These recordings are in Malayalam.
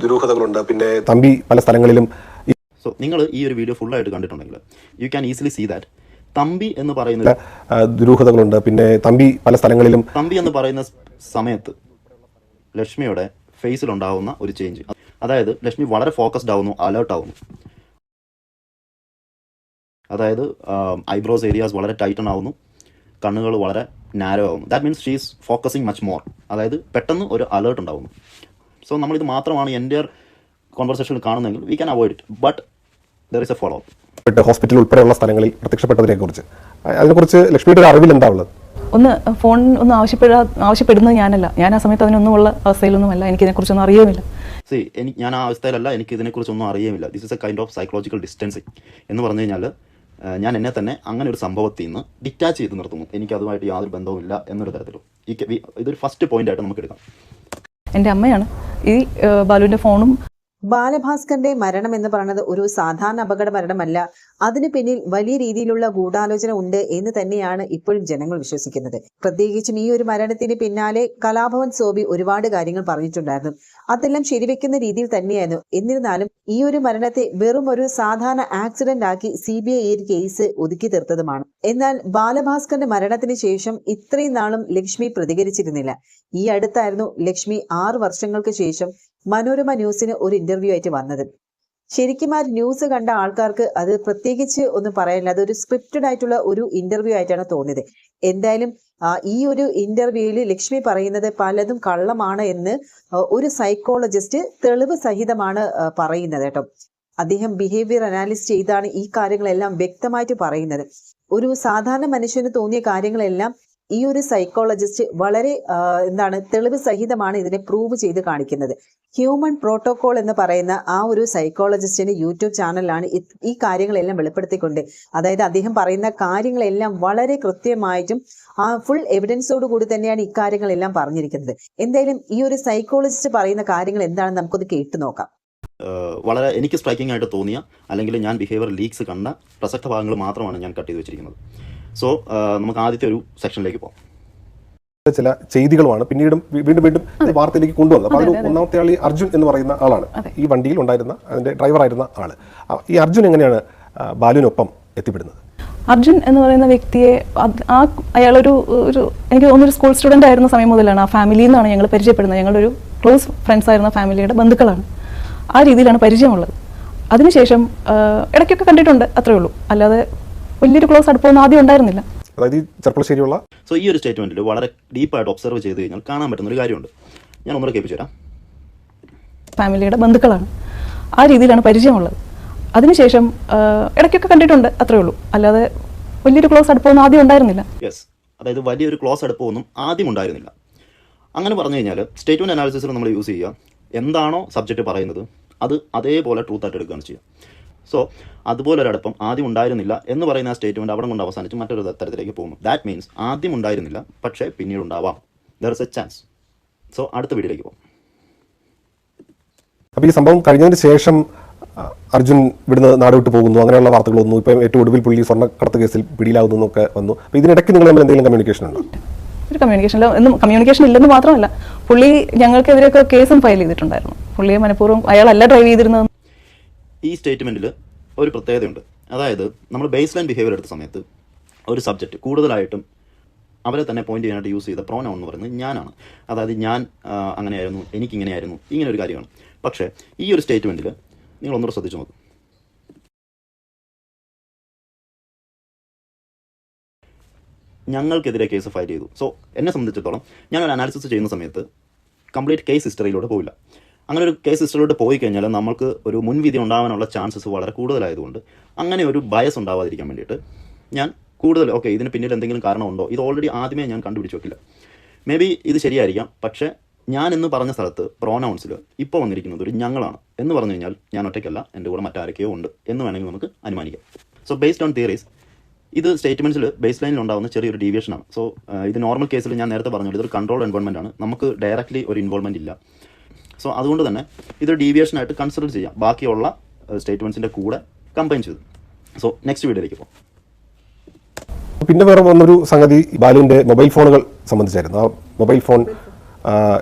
ദുരൂഹതകളുണ്ട്. പിന്നെ തമ്പി പല സ്ഥലങ്ങളിലും. സോ നിങ്ങൾ ഈ ഒരു വീഡിയോ ഫുള്ളായിട്ട് കണ്ടിട്ടുണ്ടെങ്കിൽ you can easily see that Thampi എന്ന് പറയുന്ന ദുരൂഹതകളുണ്ട്. പിന്നെ തമ്പി പല സ്ഥലങ്ങളിലും തമ്പി എന്ന് പറയുന്ന സമയത്ത് ലക്ഷ്മിയുടെ ഫേസിലുണ്ടാവുന്ന ഒരു ചേഞ്ച്, അതായത് ലക്ഷ്മി വളരെ ഫോക്കസ്ഡ് ആവുന്നു, അലേർട്ട് ആവുന്നു. അതായത് ഐബ്രോസ് ഏരിയാസ് വളരെ ടൈറ്റൺ ആവുന്നു, കണ്ണുകൾ വളരെ നാരോ ആവുന്നു. That means she is focusing much more. അതായത് പെട്ടെന്ന് ഒരു അലേർട്ട് ഉണ്ടാവുന്നു. സോ നമ്മളിത് മാത്രമാണ് എൻ്റെ കോൺവെർസേഷനിൽ കാണുന്നതെങ്കിൽ we can avoid it, but there is A follow up. Hospital ഉൾപ്പെടെയുള്ള സ്ഥലങ്ങളിൽ പ്രത്യക്ഷപ്പെട്ടതിനെ കുറിച്ച് അതിനെക്കുറിച്ച് ലക്ഷ്മിയുടെ ഒരു അറിവിൽ എന്താ ഉള്ളത്? ഒന്ന് ഫോൺ ഒന്ന് ആവശ്യപ്പെടുന്നത് ഞാനല്ല. ഞാൻ ആ സമയത്ത് അതിനൊന്നുമുള്ള അവസ്ഥയിലൊന്നുമല്ല. എനിക്കിതിനെക്കുറിച്ചൊന്നും അറിയുമില്ല. ഞാൻ ആ അവസ്ഥയിലല്ല, എനിക്ക് ഇതിനെക്കുറിച്ചൊന്നും അറിയുമില്ല. This is a kind of psychological distancing എന്ന് പറഞ്ഞു കഴിഞ്ഞാൽ ഞാൻ എന്നെ തന്നെ അങ്ങനെ ഒരു സംഭവത്തിൽ നിന്ന് ഡിറ്റാച്ച് ചെയ്ത് നിർത്തുന്നു. എനിക്ക് അതുമായിട്ട് യാതൊരു ബന്ധവുമില്ല എന്നൊരു തരത്തിലും. ഇതൊരു ഫസ്റ്റ് പോയിന്റ് ആയിട്ട് നമുക്ക് എടുക്കാം. എൻ്റെ അമ്മയാണ് ഈ ബാലുവിൻ്റെ ഫോണും. ബാലഭാസ്കറിന്റെ മരണം എന്ന് പറയുന്നത് ഒരു സാധാരണ അപകട മരണമല്ല. അതിന് പിന്നിൽ വലിയ രീതിയിലുള്ള ഗൂഢാലോചന ഉണ്ട് എന്ന് തന്നെയാണ് ഇപ്പോഴും ജനങ്ങൾ വിശ്വസിക്കുന്നത്. പ്രത്യേകിച്ചും ഈ ഒരു മരണത്തിന് പിന്നാലെ കലാഭവൻ സോബി ഒരുപാട് കാര്യങ്ങൾ പറഞ്ഞിട്ടുണ്ടായിരുന്നു. അതെല്ലാം ശരിവെക്കുന്ന രീതിയിൽ തന്നെയായിരുന്നു. എന്നിരുന്നാലും ഈ ഒരു മരണത്തെ വെറും ഒരു സാധാരണ ആക്സിഡന്റ് ആക്കി CBI ഈ ഒരു കേസ് ഒതുക്കി തീർത്തതുമാണ്. എന്നാൽ ബാലഭാസ്കറിന്റെ മരണത്തിന് ശേഷം ഇത്രയും നാളും ലക്ഷ്മി പ്രതികരിച്ചിരുന്നില്ല. ഈ അടുത്തായിരുന്നു ലക്ഷ്മി 6 വർഷങ്ങൾക്ക് ശേഷം മനോരമ ന്യൂസിന് ഒരു ഇന്റർവ്യൂ ആയിട്ട് വന്നത്. ശരിക്കും ആ ന്യൂസ് കണ്ട ആൾക്കാർക്ക് അത് പ്രത്യേകിച്ച് ഒന്നും പറയാനില്ല. അതൊരു സ്ക്രിപ്റ്റഡ് ആയിട്ടുള്ള ഒരു ഇന്റർവ്യൂ ആയിട്ടാണ് തോന്നിയത്. എന്തായാലും ഈ ഒരു ഇന്റർവ്യൂവിൽ ലക്ഷ്മി പറയുന്നത് പലതും കള്ളമാണ് എന്ന് ഒരു സൈക്കോളജിസ്റ്റ് തെളിവ് സഹിതമാണ് പറയുന്നത് കേട്ടോ. അദ്ദേഹം ബിഹേവിയർ അനാലിസിസ് ചെയ്താണ് ഈ കാര്യങ്ങളെല്ലാം വ്യക്തമായിട്ട് പറയുന്നത്. ഒരു സാധാരണ മനുഷ്യന് തോന്നിയ കാര്യങ്ങളെല്ലാം ഈ ഒരു സൈക്കോളജിസ്റ്റ് വളരെ തെളിവ് സഹിതമാണ് ഇതിനെ പ്രൂവ് ചെയ്ത് കാണിക്കുന്നത്. ഹ്യൂമൻ പ്രോട്ടോകോൾ എന്ന് പറയുന്ന ആ ഒരു സൈക്കോളജിസ്റ്റിന്റെ യൂട്യൂബ് ചാനലിലാണ് ഈ കാര്യങ്ങളെല്ലാം വെളിപ്പെടുത്തിക്കൊണ്ട്, അതായത് അദ്ദേഹം പറയുന്ന കാര്യങ്ങളെല്ലാം വളരെ കൃത്യമായിട്ടും ആ ഫുൾ എവിഡൻസോട് കൂടി തന്നെയാണ് ഇക്കാര്യങ്ങളെല്ലാം പറഞ്ഞിരിക്കുന്നത്. എന്തായാലും ഈ ഒരു സൈക്കോളജിസ്റ്റ് പറയുന്ന കാര്യങ്ങൾ എന്താണെന്ന് നമുക്കൊന്ന് കേട്ടു നോക്കാം. വളരെ എനിക്ക് സ്ട്രൈക്കിംഗ് ആയിട്ട് തോന്നിയ അല്ലെങ്കിൽ ഞാൻ ബിഹേവിയർ ലീക്സ് കണ്ട പ്രസക്ത ഭാഗങ്ങൾ മാത്രമാണ് ഞാൻ കട്ട് ചെയ്ത് വെച്ചിരിക്കുന്നത്. സോ നമുക്ക് ആദ്യത്തെ ഒരു സെക്ഷനിലേക്ക് പോകാം. ചില ചെയ്തികളുമാണ് പിന്നീടും വീണ്ടും വാർത്തയിലേക്ക് കൊണ്ടുവന്നത്. അപ്പോൾ അതിൽ ഒന്നാമത്തെ ആൾ ഈ അർജുൻ എന്ന് പറയുന്ന ആളാണ്. ഈ വണ്ടിയിൽ ഉണ്ടായിരുന്ന അതിന്റെ ഡ്രൈവറായിരുന്ന ആള്. ഈ അർജുൻ എങ്ങനെയാണ് ബാലുവിനൊപ്പം എത്തിപ്പെടുന്നത്? അർജുൻ എന്ന് പറയുന്ന വ്യക്തിയെ അയാളൊരു എനിക്ക് തോന്നുന്നൊരു സ്കൂൾ സ്റ്റുഡൻ്റ് ആയിരുന്ന സമയം മുതലാണ്. ആ ഫാമിലിയിൽ നിന്നാണ് ഞങ്ങൾ പരിചയപ്പെടുന്നത്. ഞങ്ങളൊരു ക്ലോസ് ഫ്രണ്ട്സ് ആയിരുന്ന ഫാമിലിയുടെ ബന്ധുക്കളാണ്. ആ രീതിയിലാണ് പരിചയമുള്ളത്. അതിനുശേഷം ഇടയ്ക്കൊക്കെ കണ്ടിട്ടുണ്ട്, അത്രേ ഉള്ളൂ. അല്ലാതെ വലിയൊരു ക്ലോസ് അടുപ്പമൊന്നും ആദ്യം ഉണ്ടായിരുന്നില്ല. സോ ഈ ഒരു സ്റ്റേറ്റ്മെന്റിൽ വളരെ ഡീപ്പായിട്ട് ഒബ്സർവ് ചെയ്ത് കഴിഞ്ഞാൽ കാണാൻ പറ്റുന്ന ഒരു കാര്യമുണ്ട്. ഞാൻ ഒന്നുകൂടെ കേൾപ്പിച്ചു തരാം. ഫാമിലിയുടെ ബന്ധുക്കളാണ്. ആ രീതിയിലാണ് പരിചയമുള്ളത്. അതിനുശേഷം ഇടയ്ക്കൊക്കെ കണ്ടിട്ടുണ്ട്, അത്രേ ഉള്ളൂ. അല്ലാതെ വലിയൊരു ക്ലോസ് അടുപ്പമൊന്നും ആദ്യം ഉണ്ടായിരുന്നില്ല. യെസ്, അതായത് വലിയൊരു ക്ലോസ് അടുപ്പമൊന്നും ആദ്യം ഉണ്ടായിരുന്നില്ല. അങ്ങനെ പറഞ്ഞു കഴിഞ്ഞാൽ സ്റ്റേറ്റ്മെന്റ് അനാലിസിസിൽ നമ്മൾ യൂസ് ചെയ്യുക, എന്താണോ സബ്ജക്റ്റ് പറയുന്നത് അത് അതേപോലെ ട്രൂത്ത് ആയിട്ട് എടുക്കുകയാണ് ചെയ്യുക. സോ അതുപോലൊരടുപ്പം ആദ്യം ഉണ്ടായിരുന്നില്ല എന്ന് പറയുന്ന ആ സ്റ്റേറ്റ്മെന്റ് അവിടെ കൊണ്ട് അവസാനിച്ച് മറ്റൊരു തരത്തിലേക്ക് പോകുന്നു. ദാറ്റ് മീൻസ് ആദ്യം ഉണ്ടായിരുന്നില്ല, പക്ഷേ പിന്നീട് ഉണ്ടാവാം. There is A chance. So അടുത്ത വീഡിയോയിലേക്ക് പോകും. അപ്പോൾ ഈ സംഭവം കഴിഞ്ഞതിന് ശേഷം അർജുൻ ഇവിടുന്ന് നാട് വിട്ടു പോകുന്നു, അങ്ങനെയുള്ള വാർത്തകളൊന്നും ഇപ്പം ഏറ്റവും ഒടുവിൽ പുള്ളി സ്വർണ്ണക്കടത്ത് കേസിൽ പിടിയിലാവുന്നു എന്നൊക്കെ വന്നു. അപ്പോൾ ഇതിനിടയ്ക്ക് നിങ്ങൾ തമ്മിൽ എന്തെങ്കിലും കമ്മ്യൂണിക്കേഷൻ ഉണ്ടോ? ഒരു കമ്മ്യൂണിക്കേഷൻ ഇല്ലെന്ന് മാത്രമല്ല, പുള്ളി ഞങ്ങൾക്കെതിരെയൊക്കെ കേസും ഫയൽ ചെയ്തിട്ടുണ്ടായിരുന്നു. പുള്ളിയെ മനഃപൂർവ്വം അയാളല്ല ഡ്രൈവ് ചെയ്തിരുന്നത്. ഈ സ്റ്റേറ്റ്മെന്റിൽ ഒരു പ്രത്യേകതയുണ്ട്. അതായത് നമ്മൾ ബേസ് ലൈൻ ബിഹേവിയർ എടുത്ത സമയത്ത് ഒരു സബ്ജക്റ്റ് കൂടുതലായിട്ടും അവരെ തന്നെ പോയിന്റ് ചെയ്യാനായിട്ട് യൂസ് ചെയ്ത പ്രോനൗൺ എന്ന് പറയുന്നത് ഞാനാണ്. അതായത് ഞാൻ അങ്ങനെയായിരുന്നു, എനിക്കിങ്ങനെയായിരുന്നു, ഇങ്ങനെ ഒരു കാര്യമാണ്. പക്ഷേ ഈ ഒരു സ്റ്റേറ്റ്മെന്റിൽ നിങ്ങളൊന്നുകൂടെ ശ്രദ്ധിച്ചു നോക്കും. ഞങ്ങൾക്കെതിരെ കേസ് ഫയൽ ചെയ്തു. സോ എന്നെ സംബന്ധിച്ചിടത്തോളം ഞാനൊരു അനാലിസിസ് ചെയ്യുന്ന സമയത്ത് കംപ്ലീറ്റ് കേസ് ഹിസ്റ്ററിയിലൂടെ പോവില്ല. അങ്ങനെ ഒരു കേസ് ഹിസ്റ്ററിയിലോട്ട് പോയി കഴിഞ്ഞാൽ നമുക്ക് ഒരു മുൻവിധി ഉണ്ടാകാനുള്ള ചാൻസസ് വളരെ കൂടുതലായതുകൊണ്ട് അങ്ങനെ ഒരു ബയസ് ഉണ്ടാവാതിരിക്കാൻ വേണ്ടിയിട്ട് ഞാൻ കൂടുതൽ ഇതിന് പിന്നിൽ എന്തെങ്കിലും കാരണമുണ്ടോ, ഇത് ഓൾറെഡി ആദ്യമേ ഞാൻ കണ്ടുപിടിച്ച് വെക്കില്ല. മേ ബി ഇത് ശരിയായിരിക്കാം, പക്ഷേ ഞാൻ എന്ന് പറഞ്ഞ സ്ഥലത്ത് പ്രോനൗൺസിൽ ഇപ്പോൾ വന്നിരിക്കുന്നത് ഒരു ഞങ്ങളാണ് എന്ന് പറഞ്ഞു കഴിഞ്ഞാൽ ഞാൻ ഒറ്റയ്ക്കല്ല, എൻ്റെ കൂടെ മറ്റാരൊക്കെയോ ഉണ്ട് എന്ന് വേണമെങ്കിൽ നമുക്ക് അനുമാനിക്കാം. സോ ബേസ്ഡ് ഓൺ തിയറീസ് ഇത് സ്റ്റേറ്റ്മെൻറ്റ്സിൽ ബേസ് ലൈനിൽ ഉണ്ടാകുന്ന ചെറിയൊരു ഡീവിയേഷനാണ്. സോ ഇത് നോർമൽ കേസിൽ ഞാൻ നേരത്തെ പറഞ്ഞു ഇതൊരു കൺട്രോൾഡ് എൻവയോൺമെൻ്റ് ആണ്, നമുക്ക് ഡയറക്റ്റ്ലി ഒരു ഇൻവോൾവ്മെൻറ്റ് ഇല്ല. സോ അതുകൊണ്ട് തന്നെ ഇതൊരു ഡീവിയേഷനായിട്ട് കൺസിഡർ ചെയ്യാം ബാക്കിയുള്ള സ്റ്റേറ്റ്മെൻറ്റ്സിൻ്റെ കൂടെ കമ്പൈൻ ചെയ്ത്. സോ നെക്സ്റ്റ് വീഡിയോയിലേക്ക് പോകാം. പിന്നെ വേറെ വന്നൊരു സംഗതി ബാലുവിൻ്റെ മൊബൈൽ ഫോണുകൾ സംബന്ധിച്ചായിരുന്നു. ആ മൊബൈൽ ഫോൺ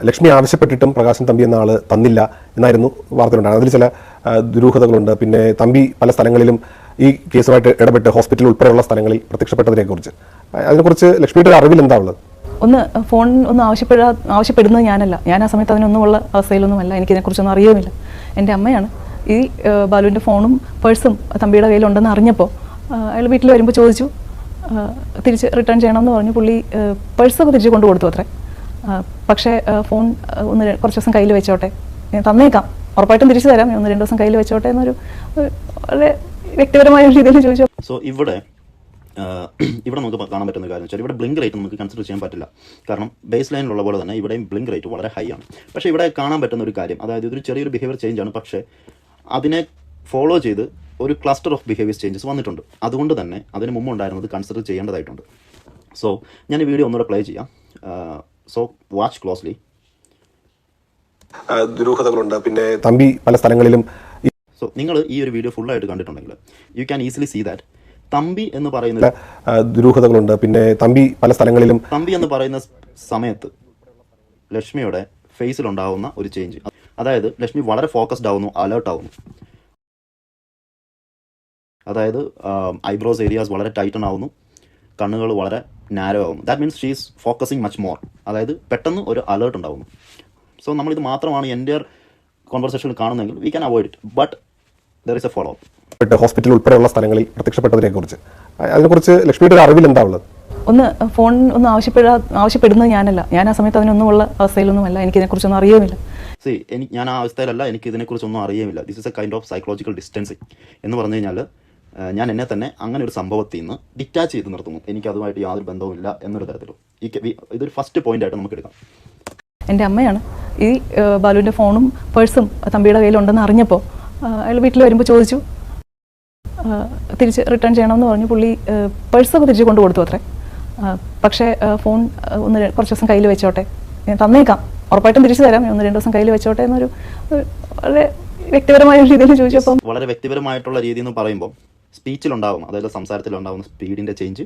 ലക്ഷ്മി ആവശ്യപ്പെട്ടിട്ടും പ്രകാശൻ തമ്പി എന്ന ആൾ തന്നില്ല എന്നായിരുന്നു വാർത്തയിലുണ്ടാകുന്നത്. അതിൽ ചില ദുരൂഹതകളുണ്ട്. പിന്നെ തമ്പി പല സ്ഥലങ്ങളിലും ഈ കേസുമായിട്ട് ഇടപെട്ട് ഹോസ്പിറ്റൽ ഉൾപ്പെടെയുള്ള സ്ഥലങ്ങളിൽ പ്രത്യക്ഷപ്പെട്ടതിനെക്കുറിച്ച് അതിനെക്കുറിച്ച് ലക്ഷ്മിയുടെ ഒരു അറിവിൽ എന്താ ഉള്ളത്? ഒന്ന് ഫോൺ ഒന്ന് ആവശ്യപ്പെടുന്നത് ഞാനല്ല. ഞാൻ ആ സമയത്ത് അതിനൊന്നുമുള്ള അവസ്ഥയിലൊന്നുമല്ല. എനിക്കിതിനെക്കുറിച്ചൊന്നും അറിയുമില്ല. എൻ്റെ അമ്മയാണ് ഈ ബാലുവിൻ്റെ ഫോണും പേഴ്സും തമ്പിയുടെ കയ്യിലുണ്ടെന്ന് അറിഞ്ഞപ്പോൾ അയാൾ വീട്ടിൽ വരുമ്പോൾ ചോദിച്ചു, തിരിച്ച് റിട്ടേൺ ചെയ്യണമെന്ന് പറഞ്ഞു. പുള്ളി പേഴ്സൊക്കെ തിരിച്ച് കൊണ്ടു കൊടുത്തു അത്രേ. പക്ഷേ ഫോൺ കുറച്ച് ദിവസം കയ്യിൽ വെച്ചോട്ടെ, ഞാൻ തന്നേക്കാം, ഉറപ്പായിട്ടും തിരിച്ചു തരാം, 1-2 ദിവസം കയ്യിൽ വെച്ചോട്ടെ എന്നൊരു വളരെ വ്യക്തിപരമായ രീതിയിൽ ചോദിച്ചു. സോ ഇവിടെ നമുക്ക് കാണാൻ പറ്റുന്ന കാര്യം വെച്ചാൽ ഇവിടെ ബ്ലിങ്ക് റേറ്റ് നമുക്ക് കൺസിഡർ ചെയ്യാൻ പറ്റില്ല. കാരണം ബേസ് ലൈനിലുള്ള പോലെ തന്നെ ഇവിടെയും ബ്ലിങ്ക് റേറ്റ് വളരെ ഹൈ ആണ്. പക്ഷേ ഇവിടെ കാണാൻ പറ്റുന്ന ഒരു കാര്യം, അതായത് ഇതൊരു ചെറിയൊരു ബിഹേവിയർ ചേഞ്ച് ആണ്, പക്ഷേ അതിനെ ഫോളോ ചെയ്ത് ഒരു ക്ലസ്റ്റർ ഓഫ് ബിഹേവിയർ ചേഞ്ചസ് വന്നിട്ടുണ്ട്. അതുകൊണ്ട് തന്നെ അതിന് മുമ്പ് ഉണ്ടായിരുന്നത് കൺസിഡർ ചെയ്യേണ്ടതായിട്ടുണ്ട്. സോ ഞാൻ ഈ വീഡിയോ ഒന്നുകൂടെ പ്ലേ ചെയ്യാം. So watch closely. ദുരൂഹതകളുണ്ട്. പിന്നെ തമ്പി പല സ്ഥലങ്ങളിലും സോ നിങ്ങൾ ഈ ഒരു വീഡിയോ ഫുള്ളായിട്ട് കണ്ടിട്ടുണ്ടെങ്കിൽ you can easily see that Thampi എന്ന് പറയുന്നത് ദുരൂഹതകളുണ്ട്. പിന്നെ തമ്പി പല സ്ഥലങ്ങളിലും തമ്പി എന്ന് പറയുന്ന സമയത്ത് ലക്ഷ്മിയുടെ ഫേസിലുണ്ടാവുന്ന ഒരു ചേഞ്ച്, അതായത് ലക്ഷ്മി വളരെ ഫോക്കസ്ഡ് ആവുന്നു, അലേർട്ട് ആവുന്നു. അതായത് ഐബ്രോസ് ഏരിയാസ് വളരെ ടൈറ്റൺ ആവുന്നു, കണ്ണുകൾ വളരെ നാരോ ആവുന്നു. That means she is focusing much more. അതായത് പെട്ടെന്ന് ഒരു അലേർട്ട് ഉണ്ടാവുന്നു. സോ നമ്മളിത് മാത്രമാണ് എൻ്റെ കോൺവെർസേഷനിൽ കാണുന്നതെങ്കിൽ we can avoid it, but there is A follow up. Hospital ഉൾപ്പെടെയുള്ള സ്ഥലങ്ങളിൽ പ്രത്യക്ഷപ്പെട്ടതിനെക്കുറിച്ച് അതിനെക്കുറിച്ച് ലക്ഷ്മിയുടെ ഒരു അറിവിൽ എന്താ ഉള്ളത്? ഒന്ന് ഫോൺ ഒന്ന് ആവശ്യപ്പെടുന്നത് ഞാനല്ല. ഞാൻ ആ സമയത്ത് അതിനൊന്നുമുള്ള അവസ്ഥയിലൊന്നുമല്ല. എനിക്കിതിനെക്കുറിച്ചൊന്നും അറിയുമില്ല. ഞാൻ ആ അവസ്ഥയിലല്ല, എനിക്ക് ഇതിനെക്കുറിച്ചൊന്നും അറിയുമില്ല. This is a kind of psychological distancing എന്ന് പറഞ്ഞു കഴിഞ്ഞാൽ ഞാൻ എന്നെ തന്നെ അങ്ങനെ ഒരു സംഭവത്തിൽ നിന്ന് ഡിറ്റാച്ച് ചെയ്ത് നിർത്തുന്നു. എനിക്ക് അതുമായിട്ട് യാതൊരു ബന്ധവുമില്ല എന്നൊരു തരത്തിലും ഇതൊരു ഫസ്റ്റ് പോയിന്റ് ആയിട്ട് നമുക്ക് എടുക്കാം. എൻ്റെ അമ്മയാണ് ഈ ബാലുവിൻ്റെ ഫോണും പേഴ്സും തമ്പിയുടെ കയ്യിലുണ്ടെന്ന് അറിഞ്ഞപ്പോൾ അയാൾ വീട്ടിൽ വരുമ്പോൾ ചോദിച്ചു, തിരിച്ച് റിട്ടേൺ ചെയ്യണമെന്ന് പറഞ്ഞു. പുള്ളി പേഴ്സൊക്കെ തിരിച്ച് കൊണ്ടു കൊടുത്തു അത്രേ. പക്ഷേ ഫോൺ കുറച്ച് ദിവസം കയ്യിൽ വെച്ചോട്ടെ, ഞാൻ തന്നേക്കാം, ഉറപ്പായിട്ടും തിരിച്ചു തരാം, 1-2 ദിവസം കയ്യിൽ വെച്ചോട്ടെ എന്നൊരു വളരെ വ്യക്തിപരമായ രീതിയിൽ ചോദിച്ചപ്പോൾ വളരെ വ്യക്തിപരമായിട്ടുള്ള രീതി എന്ന് പറയുമ്പോൾ സ്പീച്ചിലുണ്ടാവും, അതായത് സംസാരത്തിലുണ്ടാവുന്ന സ്പീഡിൻ്റെ ചേഞ്ച്,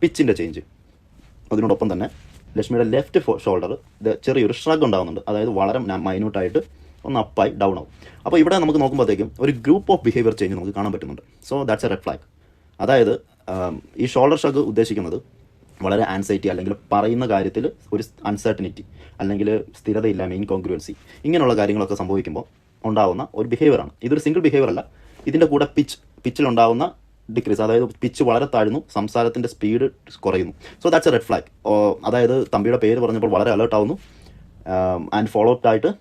പിച്ചിൻ്റെ ചേഞ്ച്, അതിനോടൊപ്പം തന്നെ ലക്ഷ്മിയുടെ ലെഫ്റ്റ് ഷോൾഡർ ചെറിയൊരു ഷ്രഗ് ഉണ്ടാകുന്നുണ്ട്. അതായത് വളരെ മൈന്യൂട്ടായിട്ട് ഒന്ന് അപ്പായി ഡൗൺ ആവും. അപ്പോൾ ഇവിടെ നമുക്ക് നോക്കുമ്പോഴത്തേക്കും ഒരു ഗ്രൂപ്പ് ഓഫ് ബിഹേവിയർ ചേഞ്ച് നമുക്ക് കാണാൻ പറ്റുന്നുണ്ട്. So that's A red flag. അതായത് ഈ ഷോൾഡർ ഷ്രഗ് ഉദ്ദേശിക്കുന്നത് വളരെ ആൻസൈറ്റി, അല്ലെങ്കിൽ പറയുന്ന കാര്യത്തിൽ ഒരു അൺസർട്ടനിറ്റി, അല്ലെങ്കിൽ സ്ഥിരതയില്ലായ്മ, ഇൻകോൺഗ്രുവൻസി, ഇങ്ങനെയുള്ള കാര്യങ്ങളൊക്കെ സംഭവിക്കുമ്പോൾ ഉണ്ടാകുന്ന ഒരു ബിഹേവിയറാണ്. ഇതൊരു സിംഗിൾ ബിഹേവിയർ അല്ല. ഇതിൻ്റെ കൂടെ പിച്ചിലുണ്ടാകുന്ന ഡിക്രീസ്, അതായത് പിച്ച് വളരെ താഴ്ന്നു, സംസാരത്തിൻ്റെ സ്പീഡ് കുറയുന്നു. So that's A red flag. അതായത് തമ്പിയുടെ പേര് പറഞ്ഞപ്പോൾ വളരെ അലേർട്ട് ആവുന്നു, ആൻഡ് ഫോളോ അപ്പ് ആയിട്ട്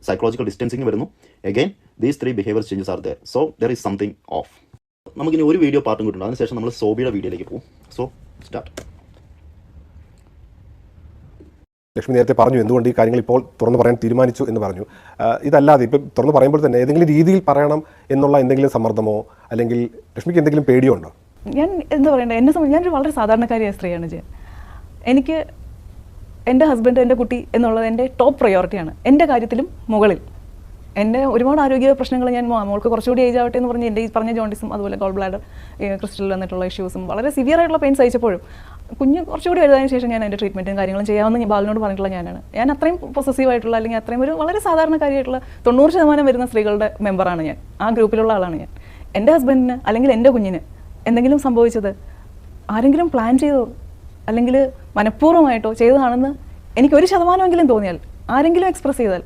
സൈക്കോളജിക്കൽ ഡിസ്റ്റൻസിങ് വരുന്നു. Again these 3 behaviour changes are there. So there is something of. നമുക്കിനി ഒരു വീഡിയോ പാർട്ടും കിട്ടുന്നുണ്ട്. അതിനുശേഷം നമ്മൾ സോബിയുടെ വീഡിയോയിലേക്ക് പോകും. So start. ലക്ഷ്മി നേരത്തെ പറഞ്ഞു എന്തുകൊണ്ട് ഈ കാര്യങ്ങൾ ഇപ്പോൾ തുറന്നു പറയാൻ തീരുമാനിച്ചു എന്ന് പറഞ്ഞു. ഇതല്ലാതെ ഇപ്പം തുറന്നു പറയുമ്പോൾ തന്നെ ഏതെങ്കിലും രീതിയിൽ പറയണം എന്നുള്ള എന്തെങ്കിലും സമ്മർദ്ദമോ അല്ലെങ്കിൽ ലക്ഷ്മിക്ക് എന്തെങ്കിലും പേടിയോ ഉണ്ടോ? ഞാൻ എന്താ പറയണ്ടേ, എന്നെ സംബന്ധിച്ച് ഞാനൊരു വളരെ സാധാരണക്കാരിയായ സ്ത്രീയാണ് ഞാൻ. എനിക്ക് എൻ്റെ ഹസ്ബൻഡ്, എൻ്റെ കുട്ടി എന്നുള്ളത് എൻ്റെ ടോപ്പ് പ്രയോറിറ്റിയാണ്. എൻ്റെ കാര്യത്തിലും മുകളിൽ. എൻ്റെ ഒരുപാട് ആരോഗ്യ പ്രശ്നങ്ങൾ, ഞാൻ മോൾക്ക് കുറച്ചുകൂടി ഏജ് ആവട്ടെ എന്ന് പറഞ്ഞ് എൻ്റെ ഈ പറഞ്ഞ ജോണ്ടിസും അതുപോലെ ഗോൾ ബ്ലാഡർ ക്രിസ്റ്റലിൽ വന്നിട്ടുള്ള ഇഷ്യൂസും വളരെ സിവിയർ ആയിട്ടുള്ള പെയിൻ സഹിച്ചപ്പോഴും കുഞ്ഞ് കുറച്ചുകൂടി വലുതായതിനു ശേഷം ഞാൻ എൻ്റെ ട്രീറ്റ്മെൻറ്റും കാര്യങ്ങളും ചെയ്യാമെന്ന് ബാലിനോട് പറഞ്ഞിട്ടുള്ള ഞാനാണ്. ഞാൻ അത്രയും പൊസസീവായിട്ടുള്ള, അല്ലെങ്കിൽ അത്രയും ഒരു വളരെ സാധാരണക്കാരിയായിട്ടുള്ള 90% വരുന്ന സ്ത്രീകളുടെ മെമ്പറാണ് ഞാൻ. ആ ഗ്രൂപ്പിലുള്ള ആളാണ് ഞാൻ. എൻ്റെ ഹസ്ബൻഡിന് അല്ലെങ്കിൽ എൻ്റെ കുഞ്ഞിന് എന്തെങ്കിലും സംഭവിച്ചത് ആരെങ്കിലും പ്ലാൻ ചെയ്തോ അല്ലെങ്കിൽ മനഃപൂർവ്വമായിട്ടോ ചെയ്തതാണെന്ന് എനിക്ക് 1% തോന്നിയാൽ, ആരെങ്കിലും എക്സ്പ്രസ് ചെയ്താൽ,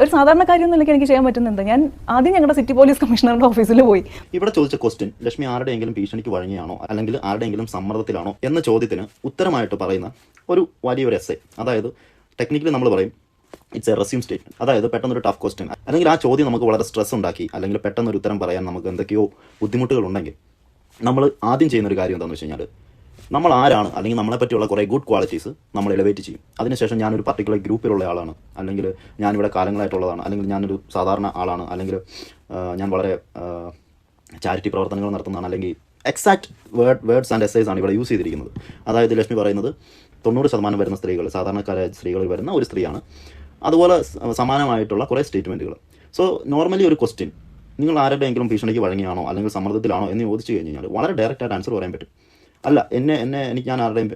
ഒരു സാധാരണക്കാരിയൊന്നുമില്ല എനിക്ക് ചെയ്യാൻ പറ്റുന്നുണ്ട്. ഞാൻ ആദ്യം ഞങ്ങളുടെ സിറ്റി പോലീസ് കമ്മീഷണറുടെ ഓഫീസിൽ പോയി. ഇവിടെ ചോദിച്ച ക്വസ്റ്റ്യൻ ലക്ഷ്മി ആരുടെയെങ്കിലും ഭീഷണിക്ക് വഴങ്ങിയാണോ അല്ലെങ്കിൽ ആരുടെയെങ്കിലും സമ്മർദ്ദത്തിലാണോ എന്ന ചോദ്യത്തിന് ഉത്തരമായിട്ട് പറയുന്ന ഒരു വലിയൊരു എസ്സേ. അതായത് ടെക്നിക്കലി നമ്മൾ പറയും ഇറ്റ്സ് എ റെസ്യൂം സ്റ്റേറ്റ്മെന്റ്. അതായത് പെട്ടെന്നൊരു ടഫ് ക്വസ്റ്റ്യൻ അല്ലെങ്കിൽ ആ ചോദ്യം നമുക്ക് വളരെ സ്ട്രെസ് ഉണ്ടാക്കി, അല്ലെങ്കിൽ പെട്ടെന്നൊരു ഉത്തരം പറയാൻ നമുക്ക് എന്തൊക്കെയോ ബുദ്ധിമുട്ടുകളുണ്ടെങ്കിൽ നമ്മൾ ആദ്യം ചെയ്യുന്നൊരു കാര്യം എന്താണെന്ന് വെച്ച് കഴിഞ്ഞാൽ നമ്മൾ ആരാണ്, അല്ലെങ്കിൽ നമ്മളെപ്പറ്റിയുള്ള കുറേ ഗുഡ് ക്വാളിറ്റീസ് നമ്മൾ എലിവേറ്റ് ചെയ്യും. അതിനുശേഷം ഞാനൊരു പർട്ടിക്കുലർ ഗ്രൂപ്പിലുള്ള ആളാണ്, അല്ലെങ്കിൽ ഞാനിവിടെ കാലങ്ങളായിട്ടുള്ളതാണ്, അല്ലെങ്കിൽ ഞാനൊരു സാധാരണ ആളാണ്, അല്ലെങ്കിൽ ഞാൻ വളരെ ചാരിറ്റി പ്രവർത്തനങ്ങൾ നടത്തുന്നതാണ്, അല്ലെങ്കിൽ എക്സാക്ട് വേർഡ്സ് ആൻഡ് എസ്സേസ് ആണ് ഇവിടെ യൂസ് ചെയ്തിരിക്കുന്നത്. അതായത് ലക്ഷ്മി പറയുന്നത് 90% വരുന്ന സ്ത്രീകൾ, സാധാരണക്കാരായ സ്ത്രീകളിൽ വരുന്ന ഒരു സ്ത്രീയാണ്. അതുപോലെ സമാനമായിട്ടുള്ള കുറേ സ്റ്റേറ്റ്മെൻറ്റുകൾ. സോ നോർമലി ഒരു ക്വസ്റ്റ്യൻ നിങ്ങൾ ആരുടെയെങ്കിലും ഭീഷണിക്ക് വഴങ്ങിയാണോ അല്ലെങ്കിൽ സമ്മർദ്ദത്തിലാണോ എന്ന് ചോദിച്ചു കഴിഞ്ഞ് കഴിഞ്ഞാൽ വളരെ ഡയറക്റ്റായിട്ട് ആൻസർ പറയാൻ പറ്റും. അല്ല, എനിക്ക് ഞാൻ ആരുടെയും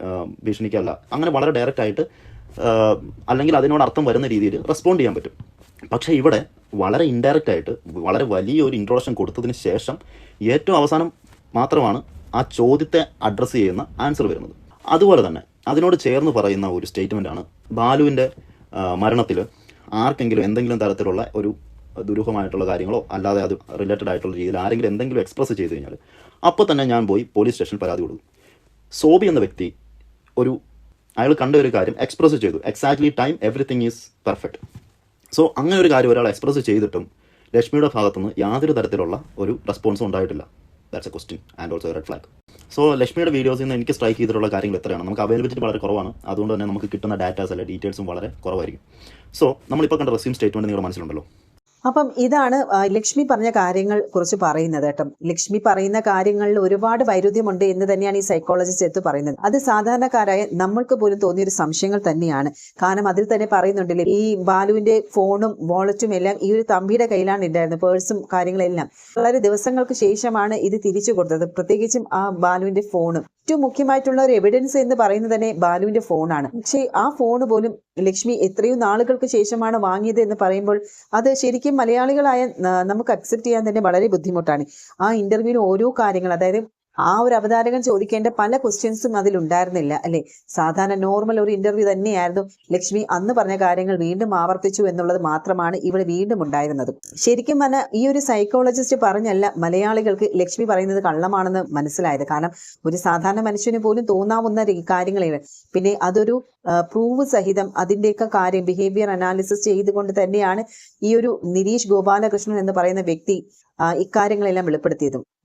ഭീഷണിക്കല്ല, അങ്ങനെ വളരെ ഡയറക്റ്റായിട്ട് അല്ലെങ്കിൽ അതിനോട് അർത്ഥം വരുന്ന രീതിയിൽ റെസ്പോണ്ട് ചെയ്യാൻ പറ്റും. പക്ഷേ ഇവിടെ വളരെ ഇൻഡയറക്റ്റ് ആയിട്ട് വളരെ വലിയൊരു ഇൻട്രൊഡക്ഷൻ കൊടുത്തതിന് ശേഷം ഏറ്റവും അവസാനം മാത്രമാണ് ആ ചോദ്യത്തെ അഡ്രസ്സ് ചെയ്യുന്ന ആൻസർ വരുന്നത്. അതുപോലെ തന്നെ അതിനോട് ചേർന്ന് പറയുന്ന ഒരു സ്റ്റേറ്റ്മെൻറ്റാണ് ബാലുവിൻ്റെ മരണത്തിൽ ആർക്കെങ്കിലും എന്തെങ്കിലും തരത്തിലുള്ള ഒരു ദുരൂഹമായിട്ടുള്ള കാര്യങ്ങളോ അല്ലാതെ അത് റിലേറ്റഡ് ആയിട്ടുള്ള രീതിയിൽ ആരെങ്കിലും എന്തെങ്കിലും എക്സ്പ്രസ് ചെയ്ത് കഴിഞ്ഞാൽ അപ്പോൾ തന്നെ ഞാൻ പോയി പോലീസ് സ്റ്റേഷനിൽ പരാതി കൊടുക്കും. സോബി എന്ന വ്യക്തി അയാൾ കണ്ട ഒരു കാര്യം എക്സ്പ്രസ് ചെയ്തു, exactly time everything is perfect. So അങ്ങനെ ഒരു കാര്യം ഒരാൾ എക്സ്പ്രസ് ചെയ്തിട്ടും ലക്ഷ്മിയുടെ ഭാഗത്തുനിന്ന് യാതൊരു തരത്തിലുള്ള ഒരു റെസ്പോൺസും ഉണ്ടായിട്ടില്ല. That's A question and also red flag. So ലക്ഷ്മിയുടെ വീഡിയോസിൽ നിന്ന് എനിക്ക് സ്ട്രൈക്ക് ചെയ്തിട്ടുള്ള കാര്യങ്ങൾ എത്രയാണ്? നമുക്ക് അവൈലബിലിറ്റി വളരെ കുറവാണ്. അതുകൊണ്ട് തന്നെ നമുക്ക് കിട്ടുന്ന ഡാറ്റാസ് അല്ല ഡീറ്റെയിൽസും വളരെ കുറവായിരിക്കും. സോ നമ്മളിപ്പോൾ കണ്ട റെസ്യൂം സ്റ്റേറ്റ്മെൻറ്റ് നിങ്ങളുടെ മനസ്സിലുണ്ടല്ലോ. അപ്പം ഇതാണ് ലക്ഷ്മി പറഞ്ഞ കാര്യങ്ങൾ കുറിച്ച് പറയുന്നത് കേട്ടോ. ലക്ഷ്മി പറയുന്ന കാര്യങ്ങളിൽ ഒരുപാട് വൈരുദ്ധ്യമുണ്ട് എന്ന് തന്നെയാണ് ഈ സൈക്കോളജിസ്റ്റ് എടുത്ത് പറയുന്നത്. അത് സാധാരണക്കാരായ നമ്മൾക്ക് പോലും തോന്നിയൊരു സംശയങ്ങൾ തന്നെയാണ്. കാരണം അതിൽ തന്നെ പറയുന്നുണ്ടല്ലേ, ഈ ബാലുവിന്റെ ഫോണും വാളറ്റും എല്ലാം ഈ ഒരു തമ്പിയുടെ കയ്യിലാണ് ഉണ്ടായിരുന്നത്, പേഴ്സും കാര്യങ്ങളെല്ലാം. വളരെ ദിവസങ്ങൾക്ക് ശേഷമാണ് ഇത് തിരിച്ചു കൊടുത്തത്, പ്രത്യേകിച്ചും ആ ബാലുവിന്റെ ഫോണും. ഏറ്റവും മുഖ്യമായിട്ടുള്ള ഒരു എവിഡൻസ് എന്ന് പറയുന്നത് തന്നെ ബാലുവിന്റെ ഫോണാണ്. പക്ഷേ ആ ഫോൺ പോലും ലക്ഷ്മി എത്രയോ നാളുകൾക്ക് ശേഷമാണ് വാങ്ങിയത് എന്ന് പറയുമ്പോൾ അത് ശരിക്കും മലയാളികളായ നമുക്ക് അക്സെപ്റ്റ് ചെയ്യാൻ തന്നെ വളരെ ബുദ്ധിമുട്ടാണ്. ആ ഇന്റർവ്യൂവിന് ഓരോ കാര്യങ്ങൾ, അതായത് ആ ഒരു അവതാരകൻ ചോദിക്കേണ്ട പല ക്വസ്റ്റ്യൻസും അതിലുണ്ടായിരുന്നില്ല അല്ലെ. സാധാരണ നോർമൽ ഒരു ഇന്റർവ്യൂ തന്നെയായിരുന്നു. ലക്ഷ്മി അന്ന് പറഞ്ഞ കാര്യങ്ങൾ വീണ്ടും ആവർത്തിച്ചു എന്നുള്ളത് മാത്രമാണ് ഇവിടെ വീണ്ടും ഉണ്ടായിരുന്നത്. ശരിക്കും പറഞ്ഞാൽ ഈ ഒരു സൈക്കോളജിസ്റ്റ് പറഞ്ഞല്ല മലയാളികൾക്ക് ലക്ഷ്മി പറയുന്നത് കള്ളമാണെന്ന് മനസ്സിലായത്. കാരണം ഒരു സാധാരണ മനുഷ്യന് പോലും തോന്നാവുന്ന കാര്യങ്ങളാണ്. പിന്നെ അതൊരു പ്രൂവ് സഹിതം അതിൻ്റെയൊക്കെ കാര്യം ബിഹേവിയർ അനാലിസിസ് ചെയ്തുകൊണ്ട് തന്നെയാണ് ഈ ഒരു നിരീഷ് ഗോപാലകൃഷ്ണൻ എന്ന് പറയുന്ന വ്യക്തി ഇക്കാര്യങ്ങളെല്ലാം വെളിപ്പെടുത്തിയതും.